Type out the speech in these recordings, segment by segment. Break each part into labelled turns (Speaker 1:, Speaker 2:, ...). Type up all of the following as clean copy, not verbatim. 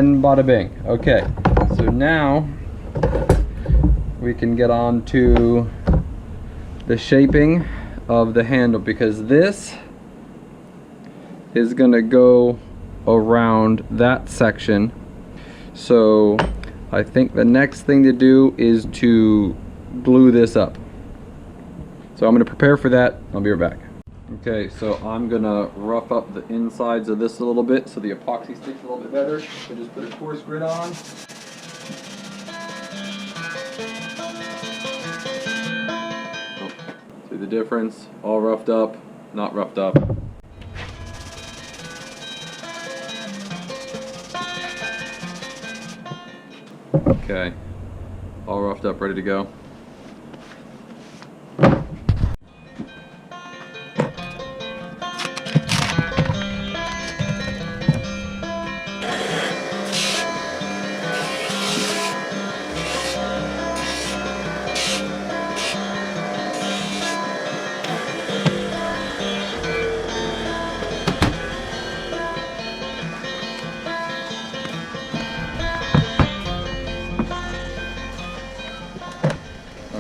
Speaker 1: and bada bing. Okay, so now we can get on to the shaping of the handle, because this is gonna go around that section. So I think the next thing to do is to glue this up. So I'm gonna prepare for that. I'll be right back. Okay, so I'm gonna rough up the insides of this a little bit so the epoxy sticks a little bit better. So just put a coarse grit on. Oh, see the difference? All roughed up, not roughed up. Okay, all roughed up, ready to go.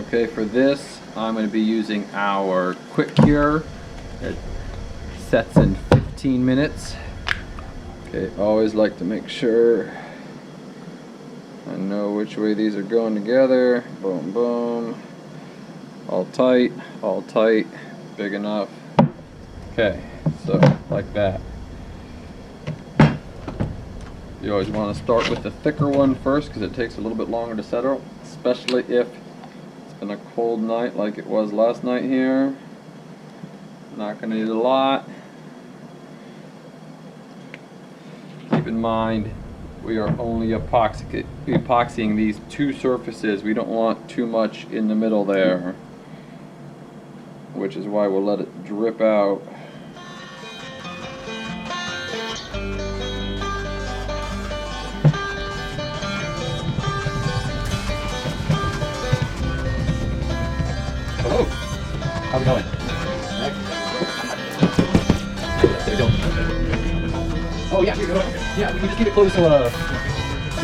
Speaker 1: Okay, for this, I'm going to be using our quick cure. It sets in 15 minutes. Okay, always like to make sure I know which way these are going together. Boom, boom. All tight, big enough. Okay, so like that. You always want to start with the thicker one first because it takes a little bit longer to settle, especially if been a cold night like it was last night here. Not going to need a lot. Keep in mind, we are only epoxying these two surfaces. We don't want too much in the middle there, which is why we'll let it drip out. Hello. How's it going? There we go. Oh yeah, here you go. Yeah, we can just keep it close so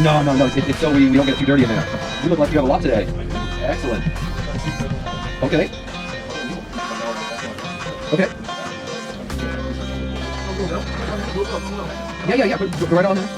Speaker 1: no, it's so we don't get too dirty in there. You look like you have a lot today. Excellent. Okay. Okay. Yeah, put right on there.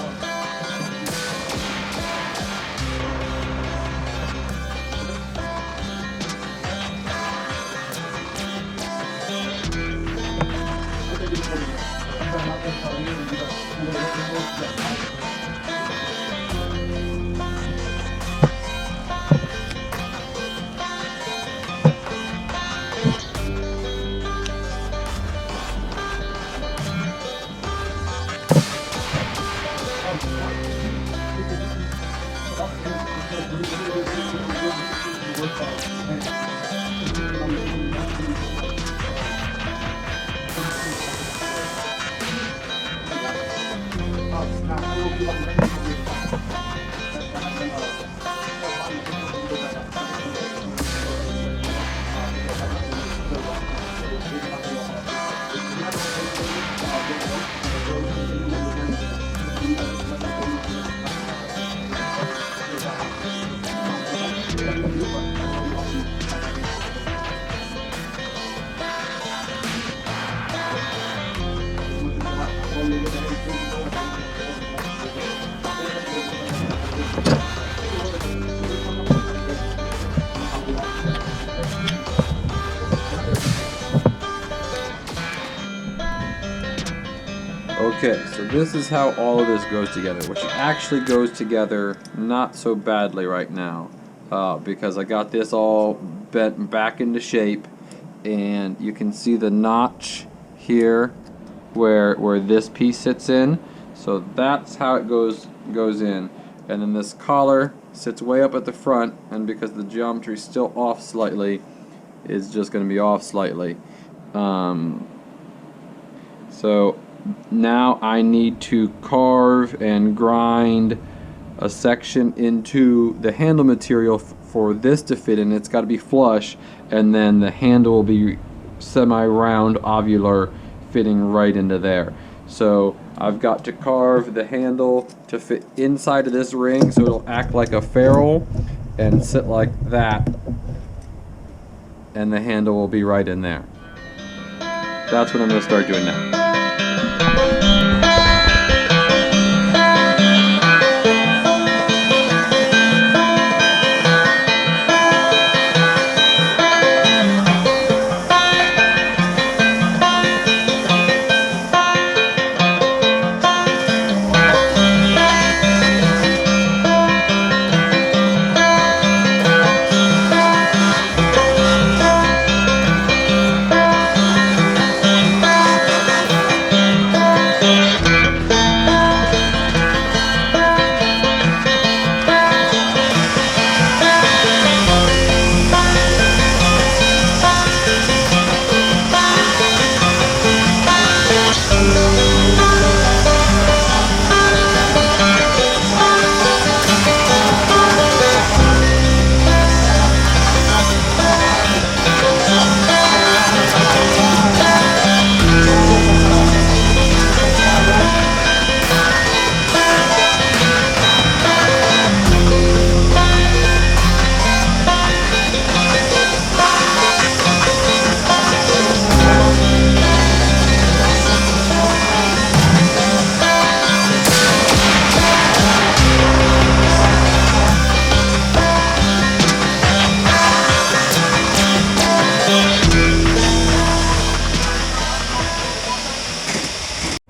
Speaker 1: Okay, so this is how all of this goes together, which actually goes together not so badly right now, because I got this all bent back into shape, and you can see the notch here where this piece sits in. So that's how it goes in, and then this collar sits way up at the front, and because the geometry is still off slightly, it's just going to be off slightly. So now I need to carve and grind a section into the handle material for this to fit in. It's got to be flush, and then the handle will be semi-round ovular, fitting right into there. So I've got to carve the handle to fit inside of this ring so it'll act like a ferrule and sit like that, and the handle will be right in there. That's what I'm going to start doing now.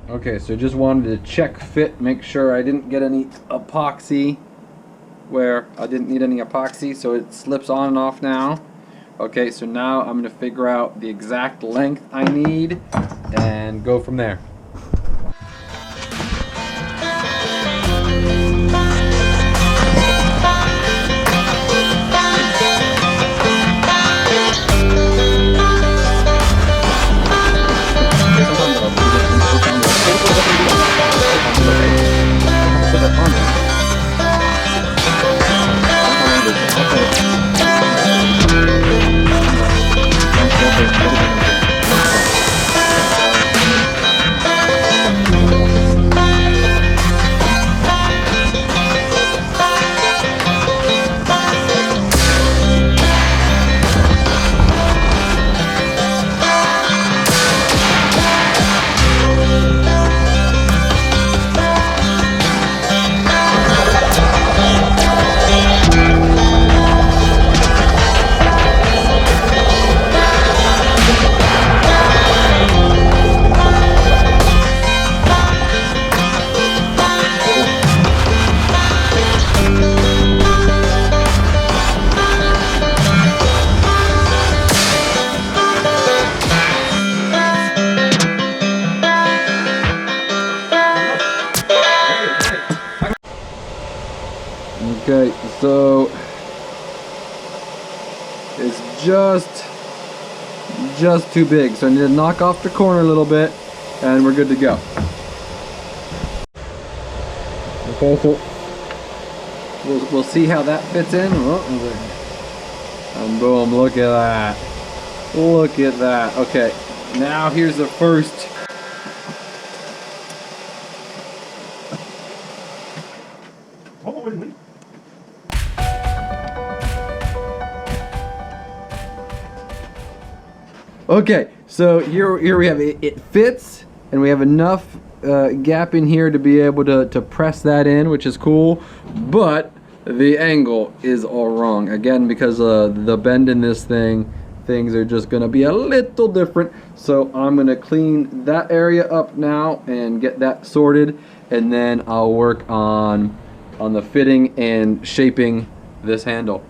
Speaker 1: Okay, so just wanted to check fit, make sure I didn't get any epoxy where I didn't need any epoxy, so it slips on and off now. Okay, so now I'm going to figure out the exact length I need and go from there. Okay, so it's just too big, so I need to knock off the corner a little bit and we're good to go. Okay, so we'll see how that fits in. And boom, look at that. Look at that. Okay, now here's the first. Okay, so here we have it. It fits, and we have enough gap in here to be able to press that in, which is cool. But the angle is all wrong again because the bend in this thing. Things are just gonna be a little different. So I'm gonna clean that area up now and get that sorted, and then I'll work on the fitting and shaping this handle.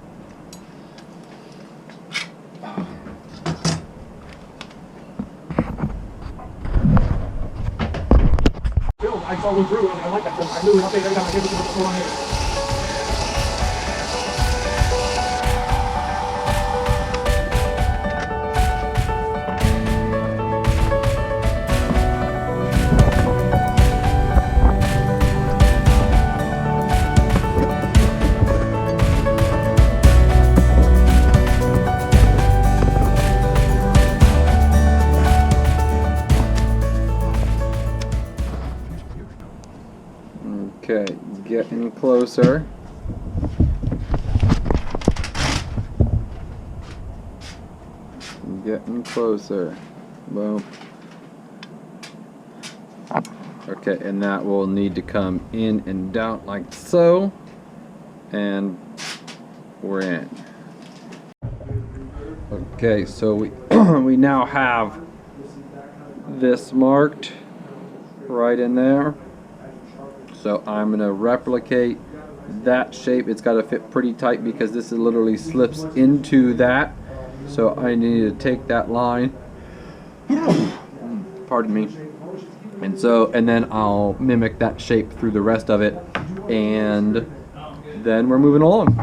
Speaker 2: I followed through and I like that because I knew every time I give it to what's going on here.
Speaker 1: Okay, getting closer. Getting closer. Boom. Okay, and that will need to come in and down like so. And we're in. Okay, so we we now have this marked right in there. So I'm gonna replicate that shape. It's got to fit pretty tight because this literally slips into that. So I need to take that line. Pardon me. And then I'll mimic that shape through the rest of it, and then we're moving along.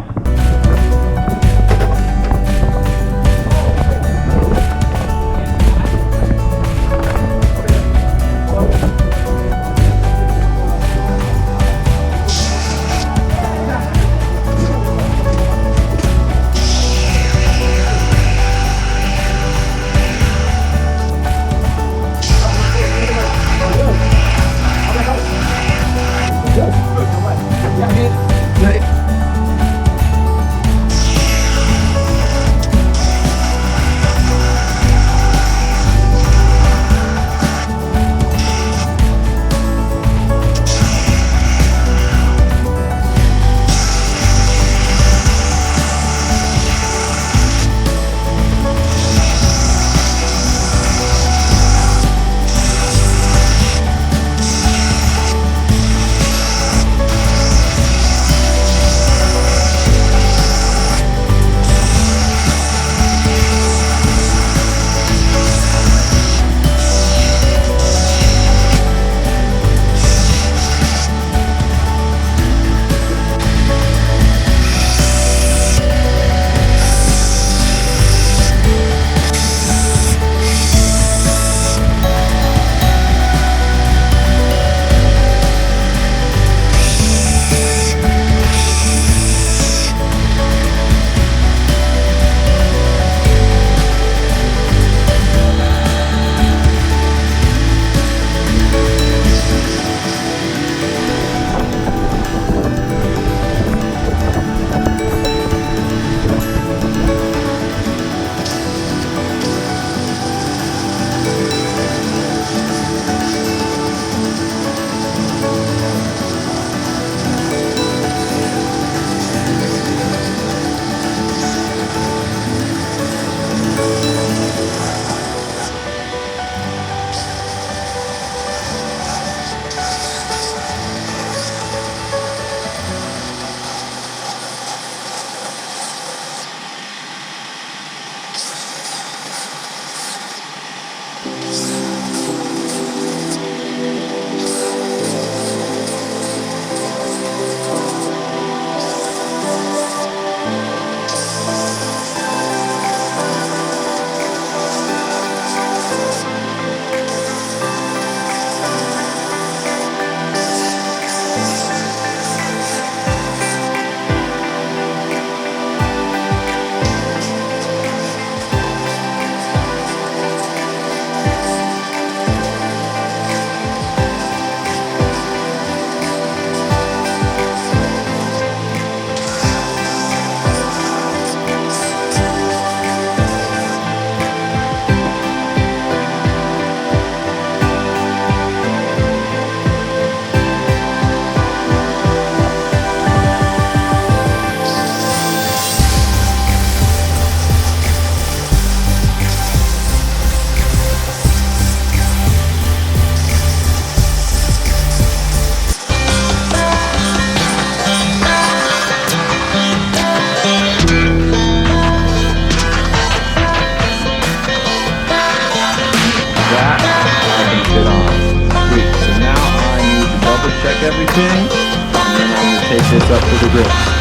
Speaker 1: Check everything, and then I'm going to take this up to the grip.